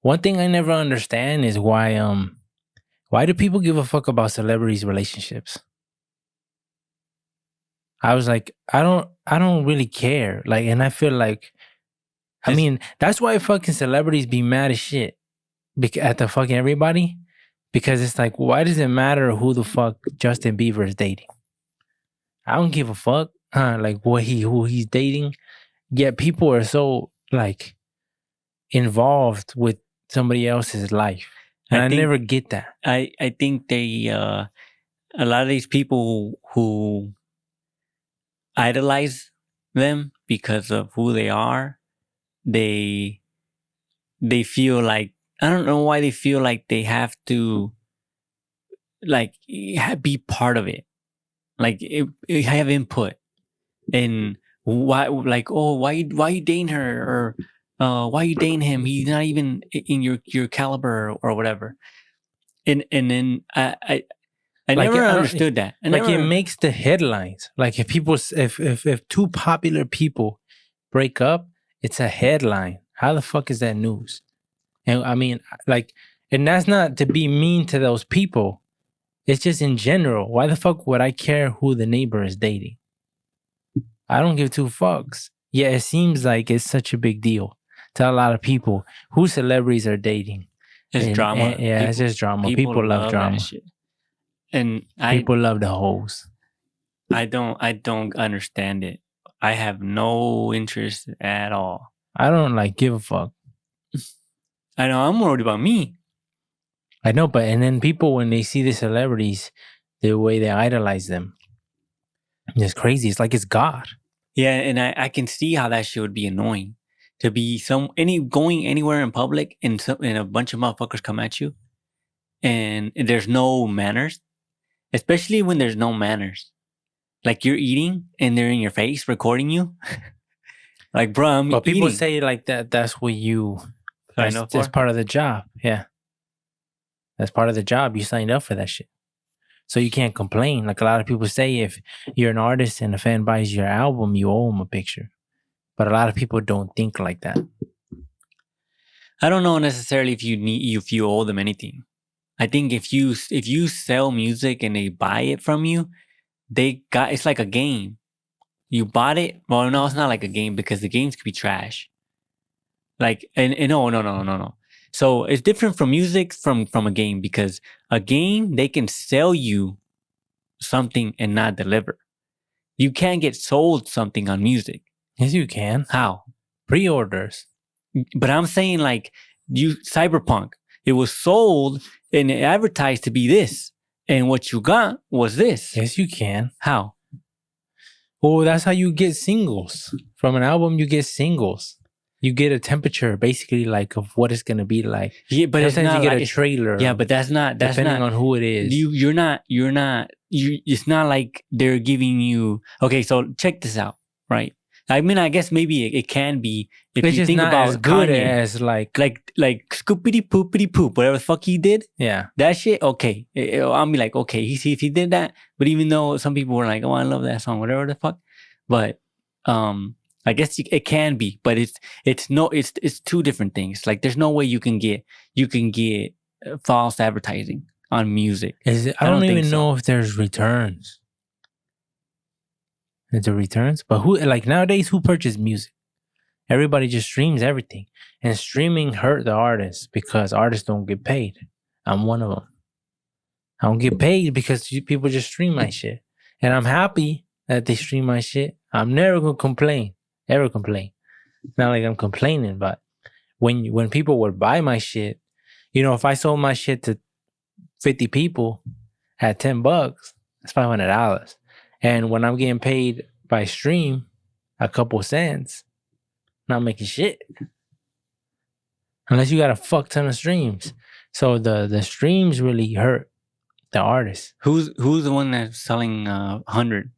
One thing I never understand is why do people give a fuck about celebrities' relationships? I was like, I don't really care. Like, and I feel like, I It's- mean, that's why fucking celebrities be mad as shit at the fucking everybody, because it's like, why does it matter who the fuck Justin Bieber is dating? I don't give a fuck, like who he's dating. Yet people are so like involved with somebody else's life, and I never get that. I think they a lot of these people who idolize them because of who they are, they feel like, I don't know why they feel like they have to like be part of it, like have input. And why, like, oh, why you dating her, or why you dating him? He's not even in your caliber or whatever. And then I Like never I don't understood that. like it makes the headlines. Like if people if two popular people break up, it's a headline. How the fuck is that news? And I mean, like, and that's not to be mean to those people. It's just in general. Why the fuck would I care who the neighbor is dating? I don't give two fucks. Yeah, it seems like it's such a big deal to a lot of people who celebrities are dating. It's drama. Yeah, it's just drama. People love drama. That shit. And people love the hoes. I don't understand it. I have no interest at all. I don't like give a fuck. I know, I'm worried about me. I know, but and then people, when they see the celebrities, the way they idolize them, it's crazy. It's like it's God. Yeah, and I can see how that shit would be annoying. To be going anywhere in public and a bunch of motherfuckers come at you, and there's no manners, especially when there's no manners. Like you're eating and they're in your face recording you. Like, bro, I'm but people eating. say like that. That's what you. That's part of the job. Yeah, that's part of the job. You signed up for that shit, so you can't complain. Like a lot of people say, if you're an artist and a fan buys your album, you owe them a picture. But a lot of people don't think like that. I don't know necessarily if you owe them anything. I think if you sell music and they buy it from you, it's like a game. You bought it. Well, no, it's not like a game because the games could be trash. Like, and no. So it's different from music from a game, because a game, they can sell you something and not deliver. You can't get sold something on music. Yes, you can. How? Pre-orders. But I'm saying, like, Cyberpunk, it was sold and advertised to be this, and what you got was this. Yes, you can. How? Well, that's how you get singles. From an album, you get singles. You get a temperature, basically, like of what it's gonna be like. Yeah, but sometimes it's not you get like a trailer. Yeah, but that's not depending on who it is. It's not like they're giving you. Okay, so check this out, right? I mean, I guess maybe it can be if it's you just think not about as good Kanye, as like scoopity poopity poop, whatever the fuck he did. Yeah, that shit. Okay, I'll be like, okay, if he did that. But even though some people were like, oh, I love that song, whatever the fuck. But I guess it can be, but it's two different things. Like, there's no way you can get false advertising on music. I don't even know if there's returns. Is there returns? But who, like nowadays, who purchases music? Everybody just streams everything, and streaming hurt the artists because artists don't get paid. I'm one of them. I don't get paid because people just stream my shit, and I'm happy that they stream my shit. I'm never gonna complain. Ever complain? Not like I'm complaining, but when people would buy my shit, if I sold my shit to 50 people at $10, that's $500. And when I'm getting paid by stream, a couple cents, not making shit. Unless you got a fuck ton of streams. So the streams really hurt the artist. Who's the one that's selling 100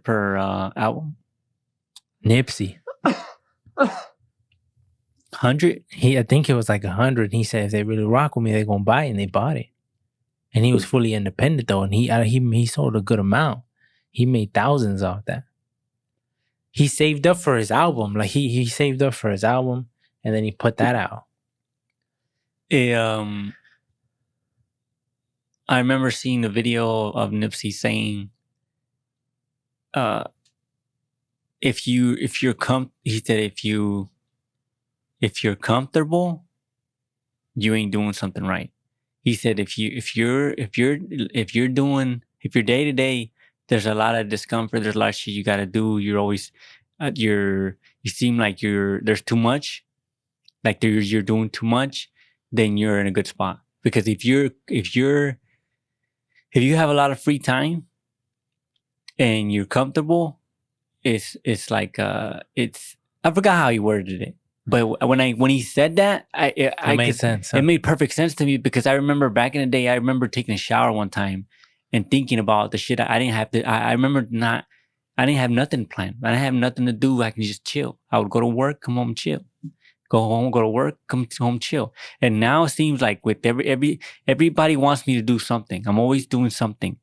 per album? Nipsey. 100? I think it was like 100. He said if they really rock with me, they're gonna buy it, and they bought it. And he was fully independent though, and he sold a good amount. He made thousands off that. He saved up for his album. Like he saved up for his album, and then he put that out. I remember seeing the video of Nipsey saying, he said if you're comfortable, you ain't doing something right. He said if your day to day, there's a lot of discomfort, there's a lot of shit you got to do. You're always you seem like there's too much, like you're doing too much. Then you're in a good spot, because if you have a lot of free time and you're comfortable, it's like it's I forgot how he worded it. But when he said that, It made sense. It made perfect sense to me, because I remember back in the day, I remember taking a shower one time and thinking about the shit I didn't have to. I remember I didn't have nothing planned. I didn't have nothing to do. I can just chill. I would go to work, come home, chill. Go home, go to work, come home, chill. And now it seems like with everybody wants me to do something. I'm always doing something.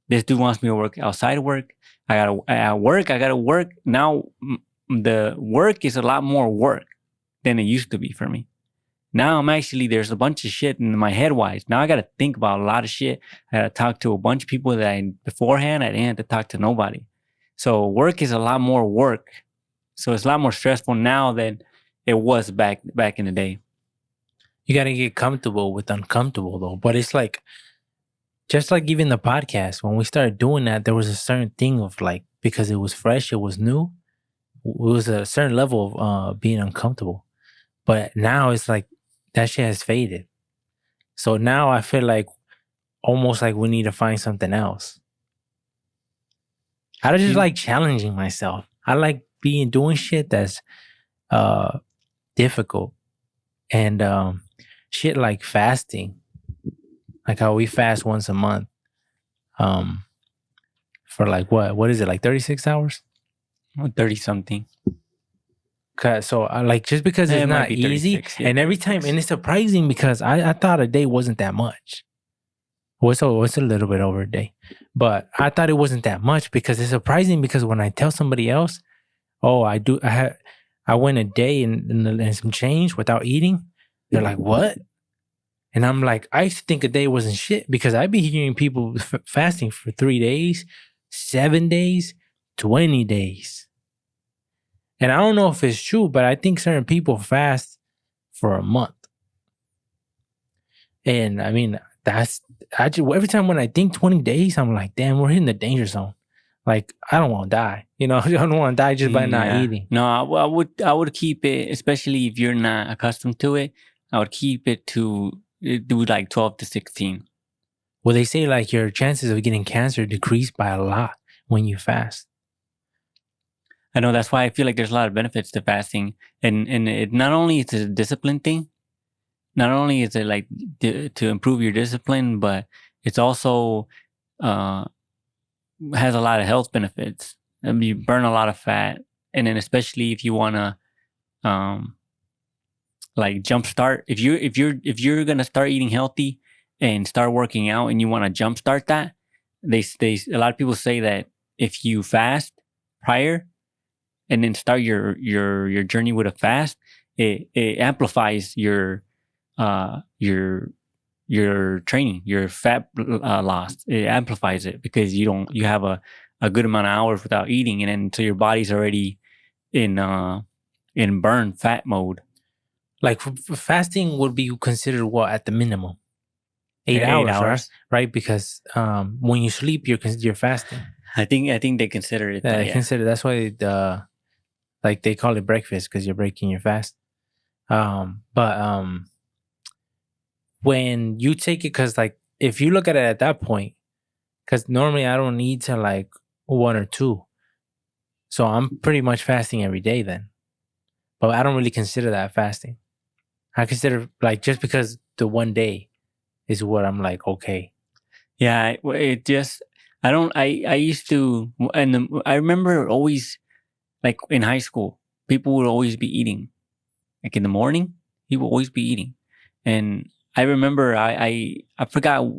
This dude wants me to work outside of work. I gotta work. Now the work is a lot more work than it used to be for me. Now there's a bunch of shit in my head wise. Now I got to think about a lot of shit. I got to talk to a bunch of people that beforehand I didn't have to talk to nobody. So work is a lot more work. So it's a lot more stressful now than it was back in the day. You got to get comfortable with uncomfortable though. But it's like, just like even the podcast, when we started doing that, there was a certain thing of like, because it was fresh, it was new, it was a certain level of being uncomfortable. But now it's like that shit has faded. So now I feel like almost like we need to find something else. I just like challenging myself. I like doing shit that's difficult. And shit like fasting. Like how we fast once a month. For like what is it, like 36 hours? 30 something. So like, just because it's not easy, and every time, and it's surprising because I thought a day wasn't that much. What's a little bit over a day, but I thought it wasn't that much, because it's surprising, because when I tell somebody else, oh, I went a day and some change without eating, they're like, what? And I'm like, I used to think a day wasn't shit, because I'd be hearing people fasting for 3 days, 7 days, 20 days. And I don't know if it's true, but I think certain people fast for a month. And I mean, every time when I think 20 days, I'm like, damn, we're hitting the danger zone. Like, I don't want to die. I don't want to die just by not eating. No, I would keep it, especially if you're not accustomed to it. I would keep it to do like 12 to 16. Well, they say like your chances of getting cancer decrease by a lot when you fast. I know, that's why I feel like there's a lot of benefits to fasting, and it not only is it a discipline thing, not only is it like to improve your discipline, but it's also has a lot of health benefits. You burn a lot of fat, and then especially if you want to like jumpstart, if you're gonna start eating healthy and start working out, and you want to jumpstart that, a lot of people say that if you fast prior and then start your journey with a fast, it amplifies your training, your fat loss. It amplifies it, because you have a good amount of hours without eating, and then so your body's already in burn fat mode. Like fasting would be considered what at the minimum? 8 hours. Right? Because when you sleep, you're fasting. I think they consider it. Yeah, they consider, that's why like they call it breakfast, because you're breaking your fast. But when you take it, because like if you look at it at that point, because normally I don't need to like 1 or 2, so I'm pretty much fasting every day then. But I don't really consider that fasting. I consider like, just because the 1 day is what I'm like, okay. Yeah, it just, I used to, and I remember always, like in high school, people would always be eating. Like in the morning, people would always be eating. And I remember I forgot,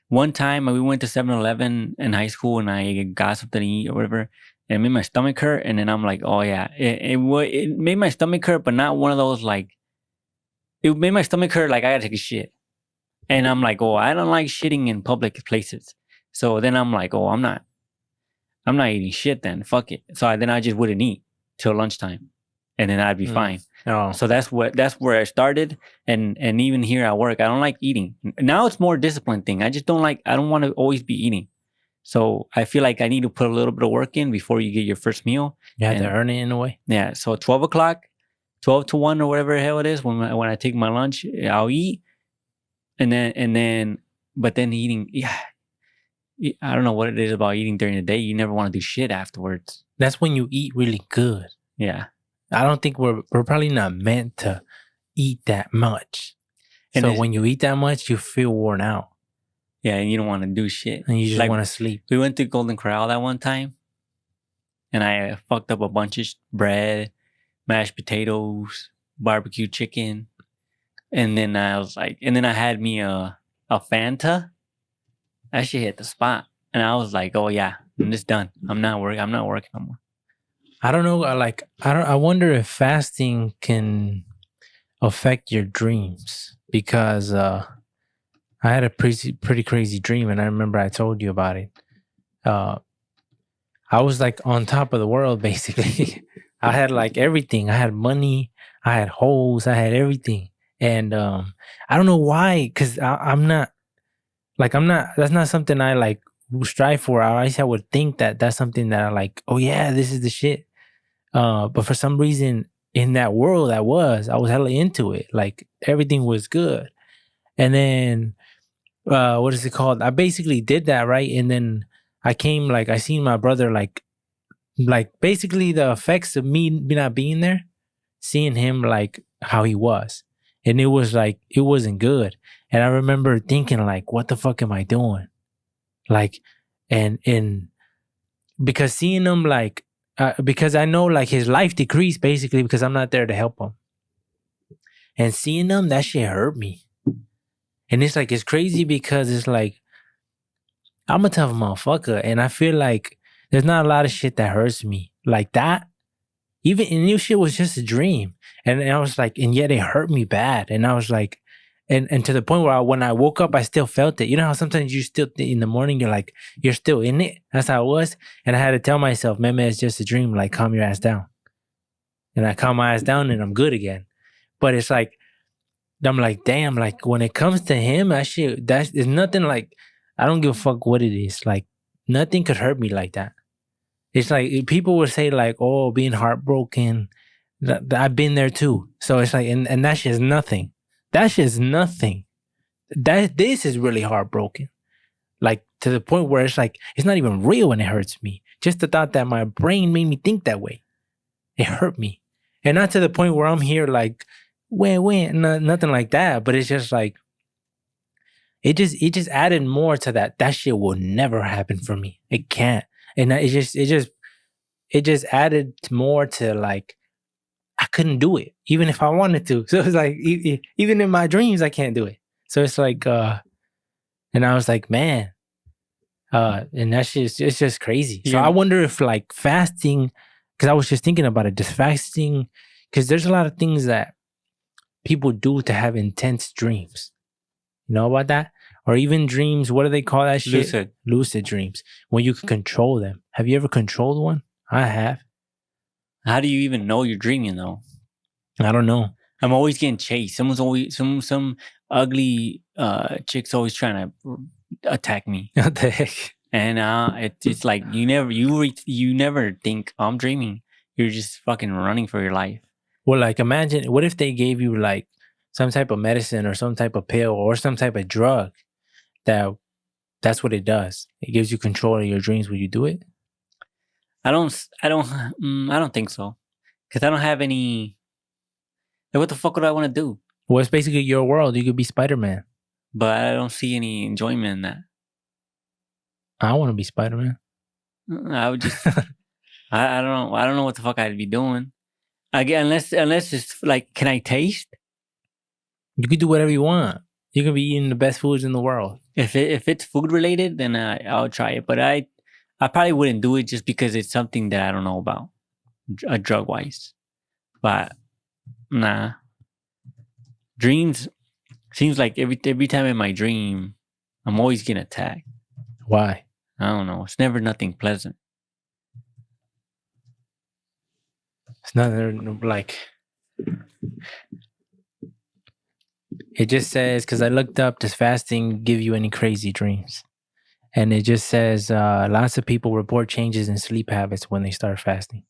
one time we went to 7-Eleven in high school, and I got something to eat or whatever, and it made my stomach hurt. And then I'm like, oh yeah, it made my stomach hurt, but not one of those like, it made my stomach hurt. Like I gotta take a shit, and I'm like, oh, I don't like shitting in public places. So then I'm like, oh, I'm not eating shit. Then fuck it. So then I just wouldn't eat till lunchtime, and then I'd be fine. Oh, So that's where I started, and even here at work, I don't like eating. Now it's more discipline thing. I just don't like. I don't want to always be eating. So I feel like I need to put a little bit of work in before you get your first meal. you have to earn it in a way. Yeah. So 12 o'clock, 12 to 1 or whatever the hell it is, when I take my lunch, I'll eat. And then, but then eating, yeah. I don't know what it is about eating during the day. You never want to do shit afterwards. That's when you eat really good. Yeah. I don't think we're probably not meant to eat that much. And so when you eat that much, you feel worn out. Yeah, and you don't want to do shit. And you just want to sleep. We went to Golden Corral that one time, and I fucked up a bunch of bread, mashed potatoes, barbecue chicken. And then I was like, and then I had me a Fanta. That shit hit the spot. And I was like, oh yeah, I'm just done. I'm not working no more. I don't know. I wonder if fasting can affect your dreams, because I had a pretty crazy dream, and I remember I told you about it. I was like on top of the world, basically. I had like everything. I had money. I had hoes. I had everything. And I don't know why, because I'm not. That's not something I like strive for. I would think that that's something that I like, oh yeah, this is the shit. But for some reason in that world I was hella into it. Like everything was good. And then, what is it called? I basically did that, right? And then I seen my brother, like basically the effects of me not being there, seeing him like how he was. And it was like, it wasn't good. And I remember thinking like, what the fuck am I doing? Like, and because seeing him like, because I know like his life decreased basically because I'm not there to help him. And seeing him, that shit hurt me. And it's like, it's crazy because it's like, I'm a tough motherfucker. And I feel like there's not a lot of shit that hurts me like that. Even, and this shit was just a dream. And I was like, and yet it hurt me bad. And I was like, and to the point where when I woke up, I still felt it. You know how sometimes you still, in the morning, you're like, you're still in it? That's how it was. And I had to tell myself, man, it's just a dream. Like, calm your ass down. And I calm my ass down and I'm good again. But it's like, I'm like, damn, like when it comes to him, that's nothing like, I don't give a fuck what it is. Like, nothing could hurt me like that. It's like, people would say like, oh, being heartbroken, I've been there too. So it's like, and that shit's nothing. That shit's nothing. This is really heartbroken. Like, to the point where it's like, it's not even real when it hurts me. Just the thought that my brain made me think that way. It hurt me. And not to the point where I'm here like, nothing like that. But it's just like, it just added more to that. That shit will never happen for me. It can't. And it just added more to like, I couldn't do it, even if I wanted to. So it's like, even in my dreams, I can't do it. So it's like, and I was like, man, and that shit, it's just crazy. So I wonder if like fasting, because I was just thinking about it, just fasting, because there's a lot of things that people do to have intense dreams. You know about that? Or even dreams, what do they call that shit? Lucid dreams, when you can control them. Have you ever controlled one? I have. How do you even know you're dreaming though? I don't know. I'm always getting chased. Someone's always some ugly chick's always trying to attack me. What the heck? And it's like you never think I'm dreaming. You're just fucking running for your life. Well, like imagine, what if they gave you like some type of medicine or some type of pill or some type of drug that's what it does. It gives you control of your dreams. Would you do it? I don't think so. Cause I don't have any. Like, what the fuck would I want to do? Well, it's basically your world. You could be Spider-Man. But I don't see any enjoyment in that. I want to be Spider-Man. I would just. I don't know. I don't know what the fuck I'd be doing. Again, unless it's like, can I taste? You could do whatever you want. You could be eating the best foods in the world. If it's food related, then I'll try it. But I probably wouldn't do it just because it's something that I don't know about, drug wise. But nah. Dreams seems like every time in my dream, I'm always getting attacked. Why? I don't know. It's never nothing pleasant. It's not like. It just says, because I looked up, does fasting give you any crazy dreams? And it just says lots of people report changes in sleep habits when they start fasting.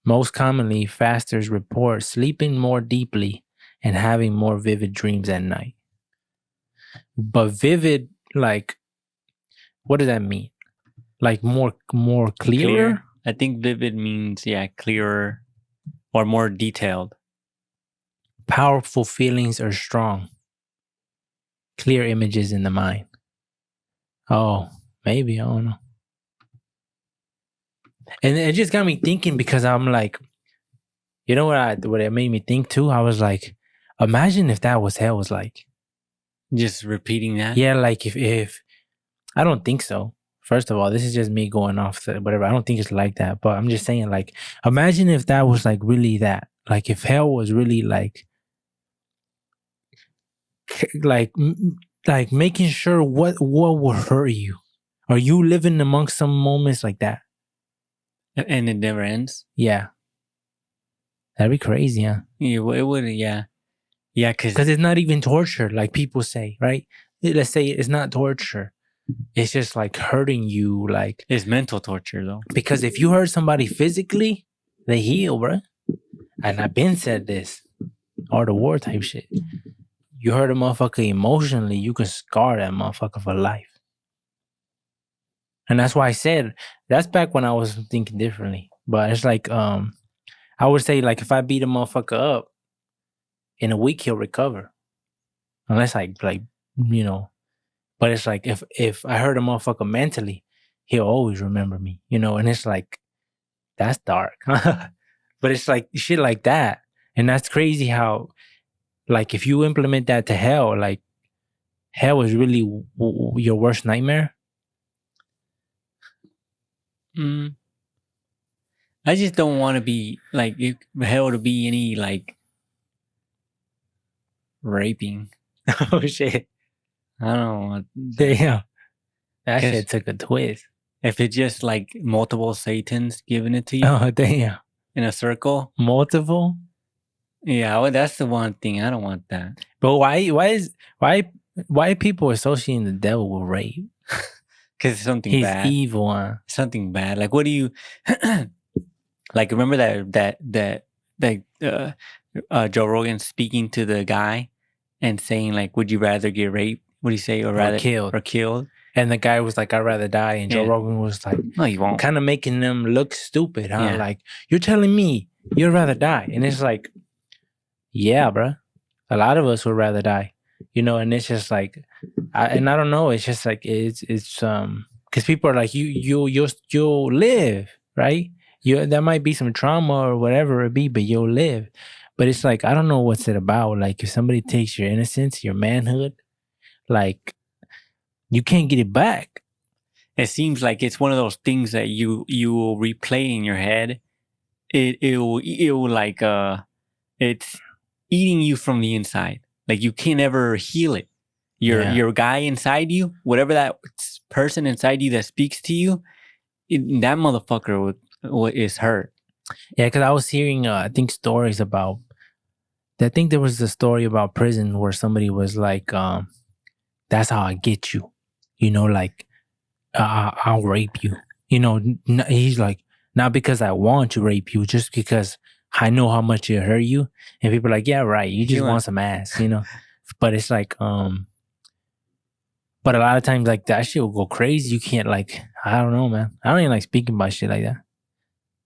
Most commonly, fasters report sleeping more deeply and having more vivid dreams at night. But vivid, like, what does that mean? Like more clearer? Clear? I think vivid means, clearer or more detailed. Powerful feelings are strong. Clear images in the mind. Oh, maybe, I don't know. And it just got me thinking, because I'm like, you know what it made me think too? I was like, imagine if that was hell was like. Just repeating that? Yeah, like if I don't think so. First of all, this is just me going off the whatever. I don't think it's like that. But I'm just saying, like, imagine if that was like really that. Like if hell was really like making sure what will hurt you. Are you living amongst some moments like that? And it never ends? Yeah. That'd be crazy, huh? Yeah, it would, yeah. Yeah, because it's not even torture, like people say, right? Let's say it's not torture. It's just like hurting you, like it's mental torture though. Because if you hurt somebody physically, they heal, bro. And I've been said this, art of war type shit. You hurt a motherfucker emotionally, you can scar that motherfucker for life. And that's why I said that's back when I was thinking differently. But it's like I would say, like, if I beat a motherfucker up, in a week he'll recover. Unless like you know. But it's like if I hurt a motherfucker mentally, he'll always remember me, you know. And it's like, that's dark. But it's like shit like that. And that's crazy how, like, if you implement that to hell, like, hell is really your worst nightmare. I just don't want to be like hell to be any like raping. Oh shit! I don't want. Damn, that shit took a twist. If it's just like multiple Satans giving it to you. Oh damn! In a circle, multiple. Yeah, well, that's the one thing I don't want that. But why people associating the devil with rape? Because it's something He's bad. He's evil, huh? Something bad. Like, what do you like? Remember that Joe Rogan speaking to the guy and saying, like, would you rather get raped? What do you say? Or rather killed? And the guy was like, I'd rather die. And Joe Rogan was like, no, you won't. Kind of making them look stupid, huh? Yeah. Like, you're telling me you'd rather die. And it's like, yeah, bro. A lot of us would rather die, you know. And it's just like, I don't know. It's just like, it's because people are like, you'll live, right? There might be some trauma or whatever it be, but you'll live. But it's like, I don't know what's it about. Like, if somebody takes your innocence, your manhood, like, you can't get it back. It seems like it's one of those things that you will replay in your head. It will like it's eating you from the inside. Like, you can't ever heal it. Your guy inside you, whatever that person inside you that speaks to you, that motherfucker is hurt. Yeah, because I was hearing I think stories about. I think there was a story about prison where somebody was like, "That's how I get you." You know, like, I'll rape you. You know, he's like, not because I want to rape you, just because I know how much it hurt you. And people are like, yeah, right. You just want some ass, you know. But it's like, but a lot of times, like, that shit will go crazy. You can't, like, I don't know, man. I don't even like speaking about shit like that.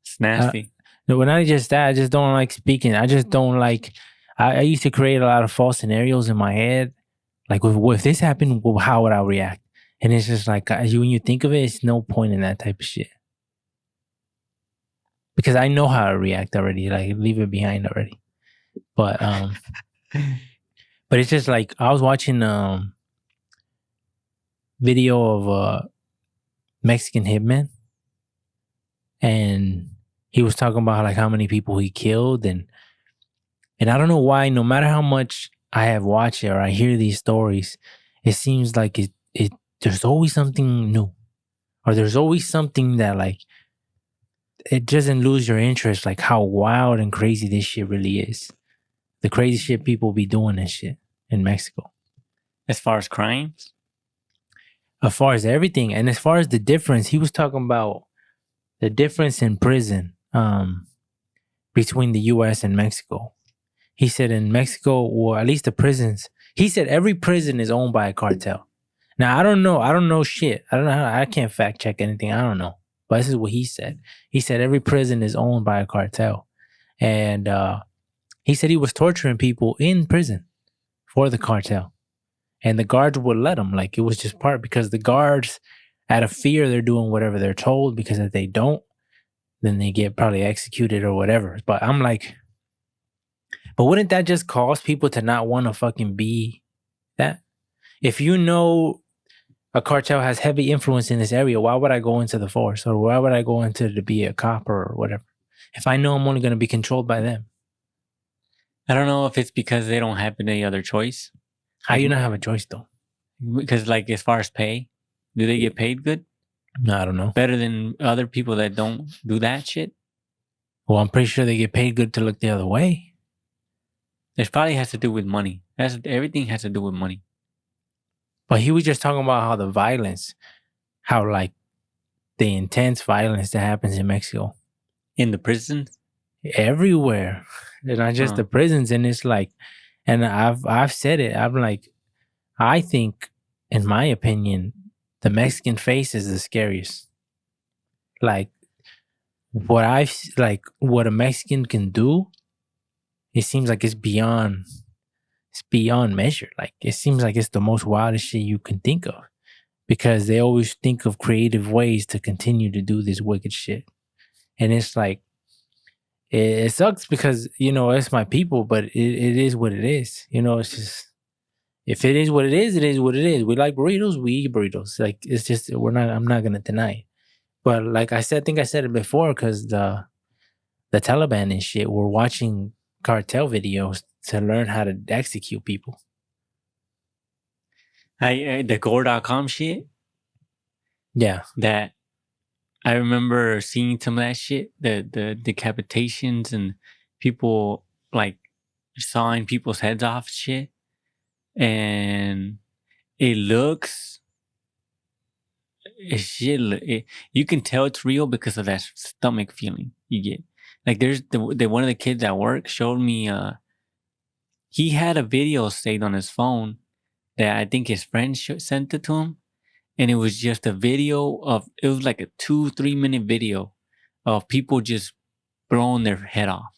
It's nasty. No, but not just that. I just don't like speaking. I just don't like. I used to create a lot of false scenarios in my head. Like, if this happened, well, how would I react? And it's just like, when you think of it, it's no point in that type of shit. Because I know how to react already. Like, leave it behind already. But but it's just like, I was watching video of a Mexican hitman, and he was talking about like how many people he killed, and And I don't know why, no matter how much I have watched it or I hear these stories, it seems like it there's always something new. Or there's always something that like it doesn't lose your interest, like how wild and crazy this shit really is. The crazy shit people be doing and shit in Mexico. As far as crimes, As far as everything, and as far as the difference, he was talking about the difference in prison between the US and Mexico. He said in Mexico, or at least the prisons, he said every prison is owned by a cartel. Now I don't know shit. I don't know I can't fact check anything. I don't know. But this is what he said. He said every prison is owned by a cartel. And he said he was torturing people in prison for the cartel. And the guards would let him. Like it was just part because the guards, out of fear, they're doing whatever they're told, because if they don't, then they get probably executed or whatever. But I'm like, but wouldn't that just cause people to not want to fucking be that? If you know a cartel has heavy influence in this area, why would I go into the force, or why would I go into to be a cop or whatever if I know I'm only going to be controlled by them? I don't know if it's because they don't have any other choice. How you not have a choice though? Because like as far as pay, do they get paid good? No, I don't know. Better than other people that don't do that shit? Well, I'm pretty sure they get paid good to look the other way. It probably has to do with money. Everything has to do with money. But he was just talking about how the violence, how like the intense violence that happens in Mexico. In the prisons? Everywhere. They're not just the prisons. And it's like, and I've said it. I'm like, I think, in my opinion, the Mexican face is the scariest. Like what a Mexican can do, it seems like it's beyond measure. Like it seems like it's the most wildest shit you can think of, because they always think of creative ways to continue to do this wicked shit. And it's like, it sucks because, it's my people, but it is what it is. It's just, if it is what it is, it is what it is. We like burritos, we eat burritos. Like, it's just, I'm not going to deny it. But like I said, I think I said it before, because the Taliban and shit were watching cartel videos to learn how to execute people. The gore.com shit? Yeah. That I remember seeing some of that shit, the decapitations and people like sawing people's heads off shit. And it looks, you can tell it's real because of that stomach feeling you get. Like there's one of the kids at work showed me, he had a video saved on his phone that I think his friend sent it to him. And it was just a video it was like a 2-3 minute video of people just blowing their head off.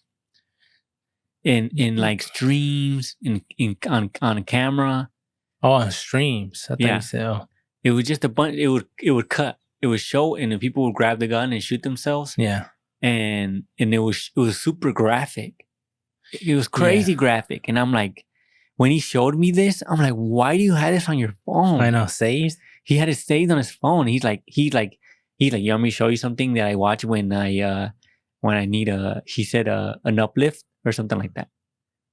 In like streams, on camera. Oh, on streams. I think so. It was just a bunch. It would cut. It would show, and then people would grab the gun and shoot themselves. Yeah. And it was super graphic. It was crazy graphic. And I'm like, when he showed me this, I'm like, why do you have this on your phone? I know, saved. He had it saved on his phone. He's like, you want me to show you something that I watch when I need he said an uplift or something like that,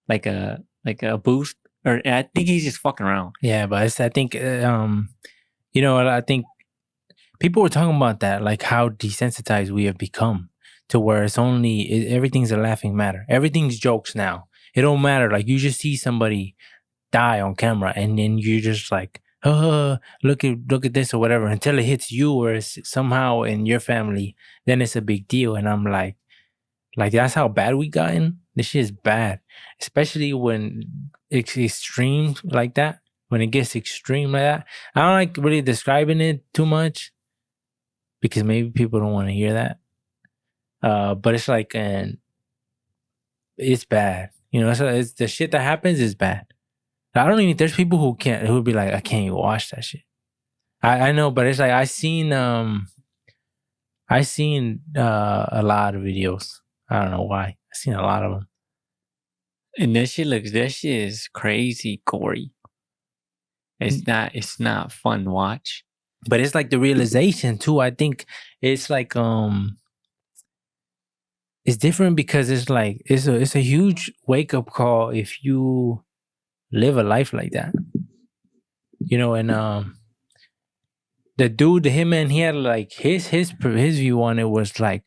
like a boost, or I think he's just fucking around. Yeah, but I think I think people were talking about that, like how desensitized we have become to where it's everything's a laughing matter. Everything's jokes now. It don't matter. Like you just see somebody die on camera, and then you're just like, look at this or whatever, until it hits you or it's somehow in your family, then it's a big deal. And I'm like that's how bad we gotten. This shit is bad, especially when it's extreme like that. When it gets extreme like that, I don't like really describing it too much because maybe people don't want to hear that. But it's like, and it's bad. It's the shit that happens is bad. I don't even. There's people who be like, I can't even watch that shit. I know, but it's like I seen a lot of videos. I don't know why. I seen a lot of them. And that shit is crazy gory. It's not fun to watch. But it's like the realization too. I think it's like it's different because it's like it's a huge wake up call if you live a life like that. And the dude, the hitman, he had like his view on it was like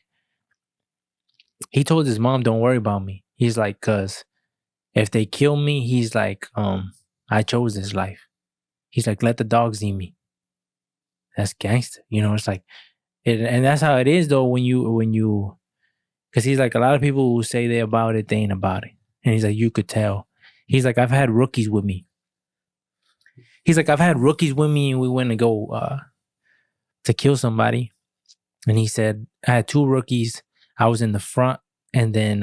he told his mom, "Don't worry about me." He's like, "Cause if they kill me," he's like, I chose this life. He's like, "Let the dogs eat me." That's gangster. It's like, and that's how it is though when you, because he's like a lot of people who say they about it, they ain't about it, and he's like, you could tell. He's like, I've had rookies with me. He's like, I've had rookies with me, and we went to go to kill somebody, and he said I had two rookies. I was in the front, and then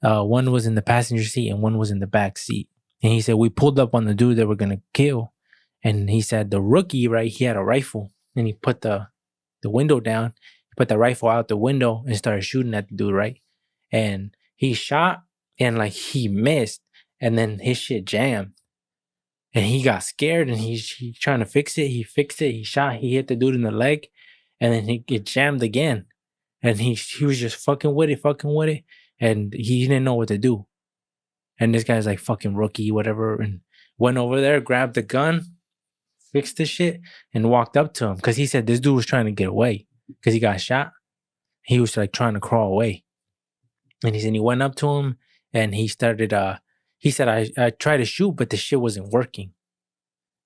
one was in the passenger seat, and one was in the back seat. And he said we pulled up on the dude that we're gonna kill, and he said the rookie, right? He had a rifle, and he put the window down, put the rifle out the window, and started shooting at the dude, right? And he shot, and like he missed, and then his shit jammed, and he got scared, and he trying to fix it. He fixed it. He shot. He hit the dude in the leg, and then it jammed again, and he was just fucking with it, and he didn't know what to do. And this guy's like fucking rookie, whatever, and went over there, grabbed the gun, fixed the shit, and walked up to him because he said this dude was trying to get away because he got shot. He was like trying to crawl away, and he went up to him and he started. He said I tried to shoot, but the shit wasn't working.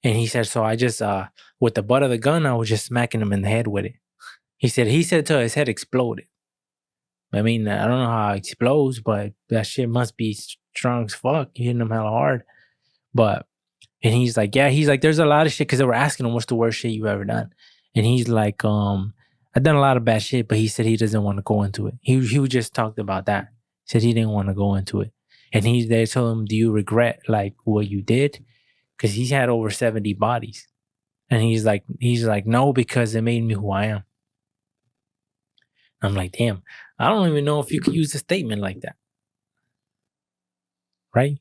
And he said, so I just with the butt of the gun, I was just smacking him in the head with it. He said till his head exploded. I mean, I don't know how it explodes, but that shit must be strong as fuck. You hitting him hella hard. And he's like, yeah, he's like, there's a lot of shit because they were asking him what's the worst shit you've ever done. And he's like, I've done a lot of bad shit, but he said he doesn't want to go into it. He just talked about that. He said he didn't want to go into it. And they told him, do you regret like what you did? Because he's had over 70 bodies. And he's like, no, because it made me who I am. I'm like, damn, I don't even know if you could use a statement like that. Right?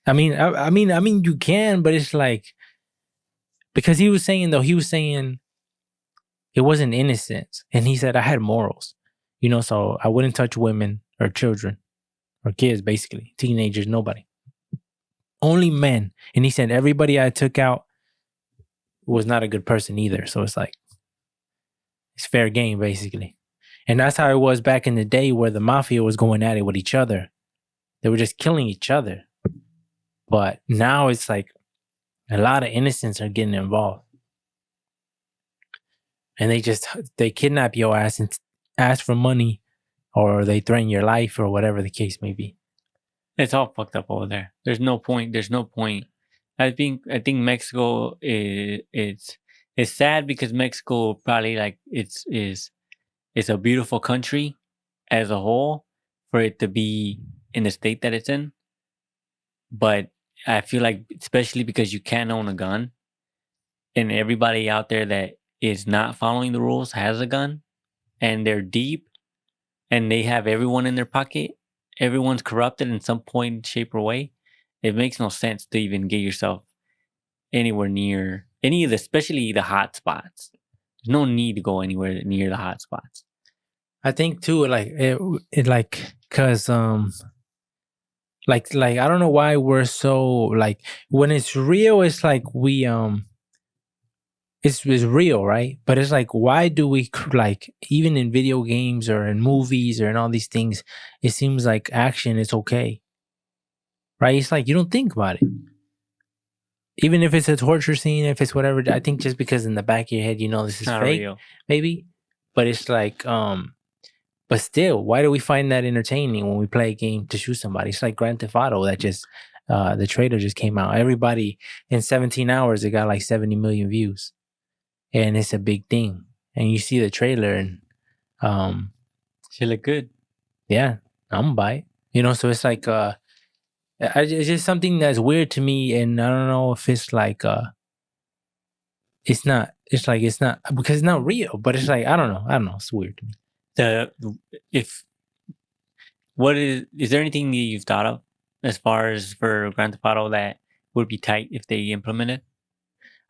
I mean, you can, but it's like, because he was saying it wasn't innocence. And he said, I had morals, so I wouldn't touch women or children or kids, basically, teenagers, nobody. Only men. And he said, everybody I took out was not a good person either. So it's like, it's fair game, basically. And that's how it was back in the day where the mafia was going at it with each other. They were just killing each other. But now it's like a lot of innocents are getting involved. And they kidnap your ass and ask for money, or they threaten your life, or whatever the case may be. It's all fucked up over there. There's no point. I think Mexico it's sad because Mexico probably like it's a beautiful country as a whole for it to be in the state that it's in. But I feel like, especially because you can't own a gun, and everybody out there that is not following the rules has a gun, and they're deep, and they have everyone in their pocket. Everyone's corrupted in some point, shape, or way. It makes no sense to even get yourself anywhere near any of the, especially the hot spots. There's no need to go anywhere near the hot spots. I think too, like it like, cause like I don't know why we're so like, when it's real, it's like we it's real, right? But it's like, why do we like, even in video games or in movies or in all these things, it seems like action is okay, right? It's like you don't think about it. Even if it's a torture scene, if it's whatever, I think just because in the back of your head, this is Not fake, real. maybe. But it's like, but still, why do we find that entertaining when we play a game to shoot somebody? It's like Grand Theft Auto that just, the trailer just came out. Everybody in 17 hours, it got like 70 million views. And it's a big thing. And you see the trailer and, She look good. yeah, I'm gonna buy it. So it's like, it's just something that's weird to me. And I don't know if it's like, it's not because it's not real, but it's like, I don't know. It's weird to me. Is there anything that you've thought of as far as for Grand Theft Auto that would be tight if they implement it?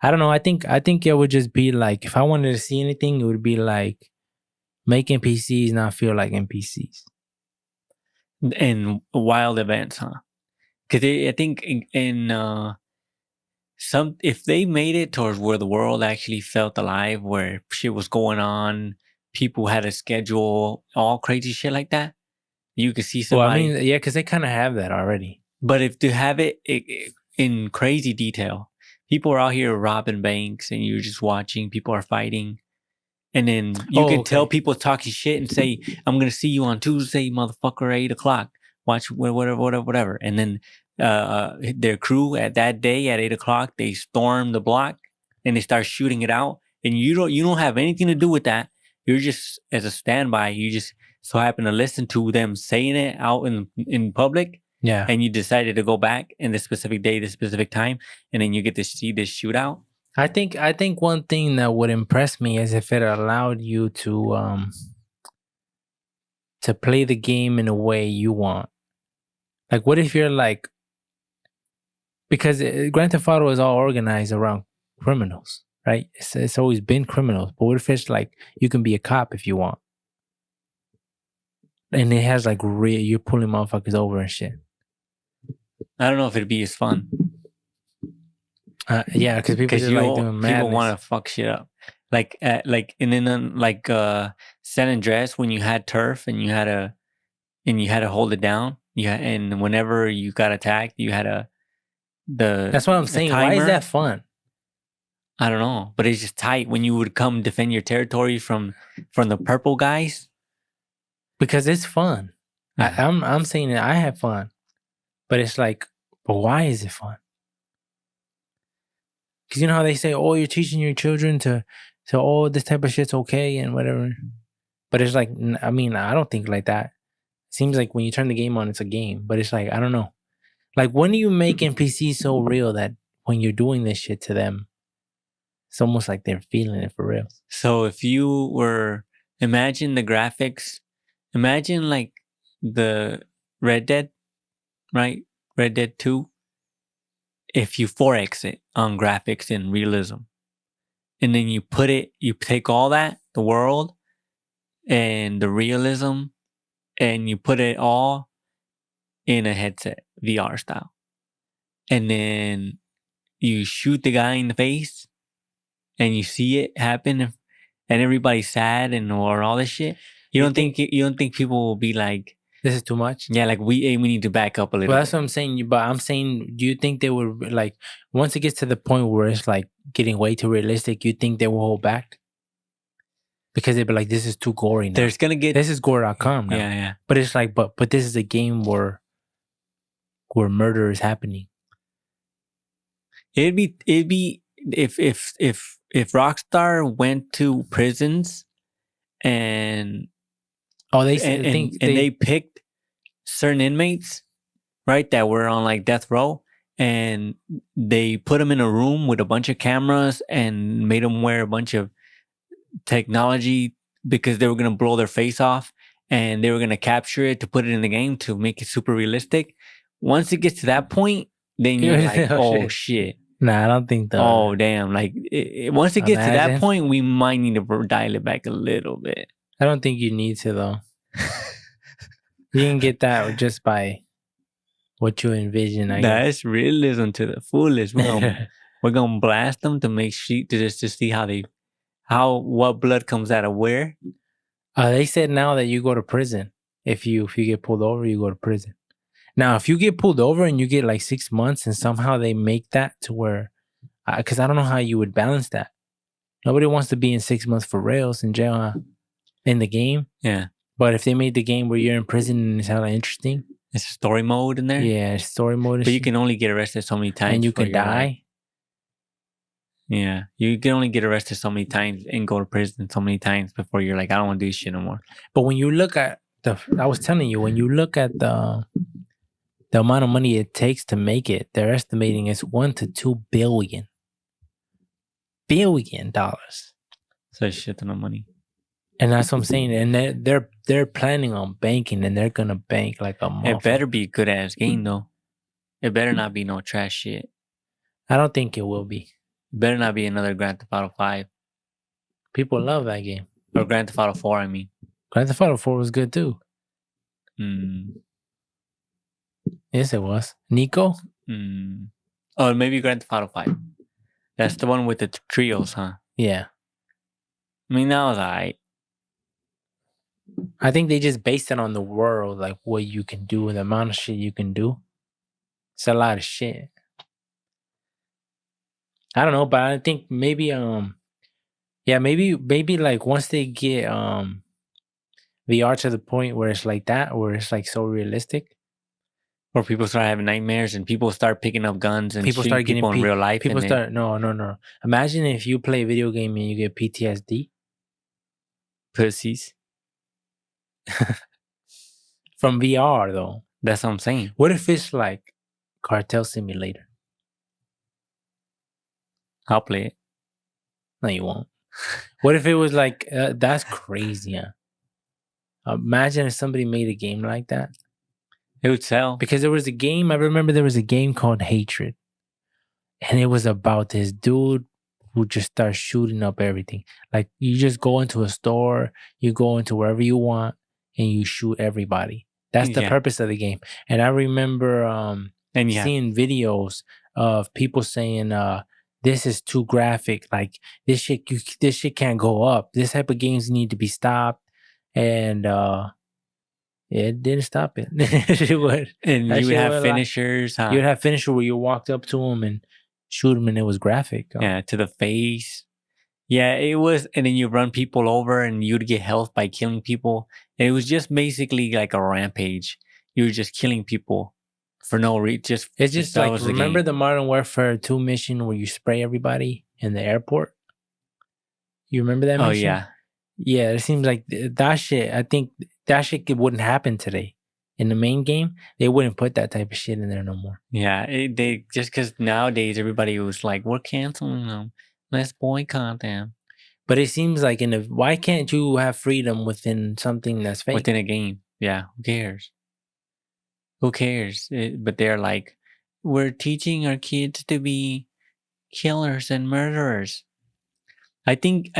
I don't know. I think it would just be like, if I wanted to see anything, it would be like, make NPCs not feel like NPCs. And wild events, huh? Because I think in some, if they made it towards where the world actually felt alive, where shit was going on, people had a schedule, all crazy shit like that, you could see Well, I somebody. mean, yeah, because they kind of have that already. But if to have it in crazy detail, people are out here robbing banks, and you're just watching. People are fighting, and then you can tell people talking shit and say, "I'm gonna see you on Tuesday, motherfucker, 8:00. Watch whatever." And then their crew at that day at 8:00, they storm the block and they start shooting it out. And you don't have anything to do with that. You're just as a standby. You just so happen to listen to them saying it out in public. Yeah. And you decided to go back in this specific day, this specific time, and then you get to see this shootout. I think one thing that would impress me is if it allowed you to play the game in a way you want. Like, what if you're like, because Grand Theft Auto is all organized around criminals, right? It's always been criminals. But what if it's like you can be a cop if you want, and it has like you're pulling motherfuckers over and shit. I don't know if it'd be as fun. Yeah, because people just like doing madness. People want to fuck shit up, like and then like San Andreas, when you had turf and you had to hold it down. Yeah, and whenever you got attacked, you had That's what I'm saying. Why is that fun? I don't know, but it's just tight when you would come defend your territory from the purple guys. Because it's fun. Yeah. I'm saying that I have fun, but it's like, but why is it fun? Because you know how they say, oh, you're teaching your children to oh, this type of shit's okay and whatever. But it's like, I mean, I don't think like that. It seems like when you turn the game on, it's a game. But it's like, I don't know. Like, when do you make NPCs so real that when you're doing this shit to them, it's almost like they're feeling it for real? So if you were, imagine the graphics, imagine like the Red Dead, right? Red Dead 2. If you 4X it on graphics and realism, and then you take all that, the world and the realism, and you put it all in a headset, VR style. And then you shoot the guy in the face and you see it happen, and everybody's sad or all this shit. You don't think people will be like, this is too much? Yeah, like we need to back up a little. Well, that's what I'm saying. But I'm saying, do you think they would, like, once it gets to the point where it's like getting way too realistic, you think they will hold back? Because they'd be like, this is too gory now. This is gore.com now. Yeah. But it's like, but this is a game where murder is happening. It'd be if Rockstar went to prisons and they picked certain inmates, right, that were on like death row, and they put them in a room with a bunch of cameras and made them wear a bunch of technology because they were going to blow their face off, and they were going to capture it to put it in the game to make it super realistic. Once it gets to that point, then you're like, oh shit. Nah, I don't think that. Oh damn! Like once it gets to that point, we might need to dial it back a little bit. I don't think you need to though. You can get that just by what you envision. I guess. That's realism to the fullest. We're gonna blast them to make sure to see what blood comes out of where. They said now that you go to prison. If you get pulled over, you go to prison. Now, if you get pulled over and you get like 6 months, and somehow they make that to where, because I don't know how you would balance that. Nobody wants to be in 6 months for rails in jail, in the game. Yeah. But if they made the game where you're in prison and it's hella interesting. It's story mode in there? Yeah, story mode. But you can only get arrested so many times. And you can die. Life. Yeah. You can only get arrested so many times and go to prison so many times before you're like, I don't want to do this shit no more. But when you look at I was telling you, when you look at the amount of money it takes to make it, they're estimating it's $1 to $2 billion. So it's shit ton of money. And that's what I'm saying. And they're planning on banking, and they're gonna bank like a motherfucker. It better be a good ass game though. It better not be no trash shit. I don't think it will be. It better not be another Grand Theft Auto 5. People love that game. Or Grand Theft Auto 4, I mean. Grand Theft Auto 4 was good too. Yes, it was. Nico? Oh, maybe Grand Theft Auto 5. That's the one with the trios, huh? Yeah. I mean, that was alright. I think they just based it on the world, like what you can do and the amount of shit you can do. It's a lot of shit. I don't know, but I think maybe maybe like once they get VR to the point where it's like that, where it's like so realistic, Where people start having nightmares and people start picking up guns and people shooting start getting people in real life. People and start no. Imagine if you play a video game and you get PTSD. Pussies. From VR though. That's what I'm saying. What if it's like Cartel Simulator? I'll play it. No, you won't. What if it was like that's crazy? Yeah. Imagine if somebody made a game like that. It would sell. Because there was a game, I remember there was a game called Hatred. And it was about this dude who just starts shooting up everything. Like you just go into a store, you go into wherever you want, and you shoot everybody. That's the purpose of the game. And I remember seeing videos of people saying, this is too graphic. Like this shit can't go up. This type of games need to be stopped. And it didn't stop it. And you would have finishers. You would have finishers where you walked up to them and shoot them, and it was graphic. Yeah, to the face. Yeah, it was. And then you run people over, and you'd get health by killing people. And it was just basically like a rampage. You were just killing people for no reason. It's just like, remember the Modern Warfare 2 mission where you spray everybody in the airport? You remember that mission? Oh, yeah. Yeah, it seems like that shit, I think that shit wouldn't happen today. In the main game, they wouldn't put that type of shit in there no more. Yeah, they just because nowadays everybody was like, we're canceling them. Let's boycott them. But it seems like why can't you have freedom within something that's fake? Within a game. Yeah, who cares? Who cares? But they're like, we're teaching our kids to be killers and murderers. I think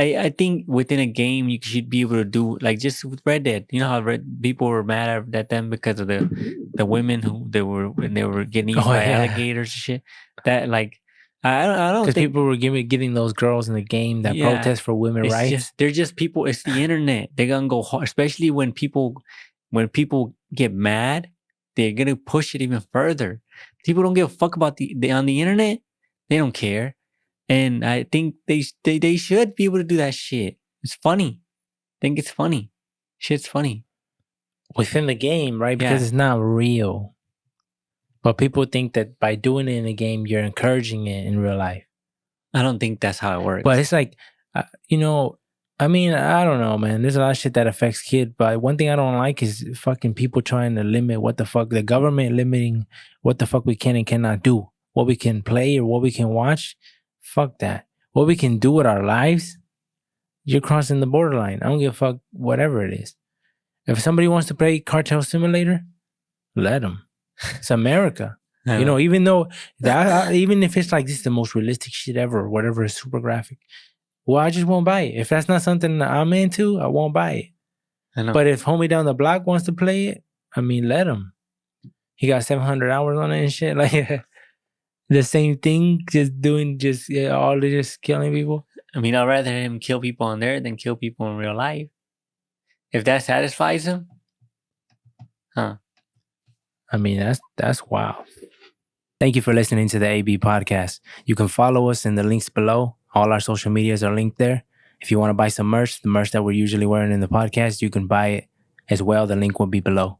within a game you should be able to do like just with Red Dead. You know how people were mad at them because of the women who they were getting eaten by alligators and shit. That like I don't because people were getting those girls in the game that protest for women's rights. They're just people. It's the internet. They're gonna go hard, especially when people get mad. They're gonna push it even further. People don't give a fuck about on the internet. They don't care. And I think they should be able to do that shit. It's funny. I think it's funny. Shit's funny. Within the game, right? Because it's not real. But people think that by doing it in a game, you're encouraging it in real life. I don't think that's how it works. But it's like, I mean, I don't know, man. There's a lot of shit that affects kids. But one thing I don't like is fucking people trying to limit what the fuck. The government limiting what the fuck we can and cannot do. What we can play or what we can watch. Fuck that. What we can do with our lives, you're crossing the borderline. I don't give a fuck whatever it is. If somebody wants to play Cartel Simulator, let them. It's America. Even though even if it's like this is the most realistic shit ever or whatever is super graphic, well, I just won't buy it. If that's not something I'm into, I won't buy it. I know. But if homie down the block wants to play it, I mean, let him. He got 700 hours on it and shit. Like the same thing, just killing people. I mean, I'd rather him kill people on there than kill people in real life. If that satisfies him, huh? I mean, that's wild. Thank you for listening to the AB podcast. You can follow us in the links below. All our social medias are linked there. If you want to buy some merch, the merch that we're usually wearing in the podcast, you can buy it as well. The link will be below.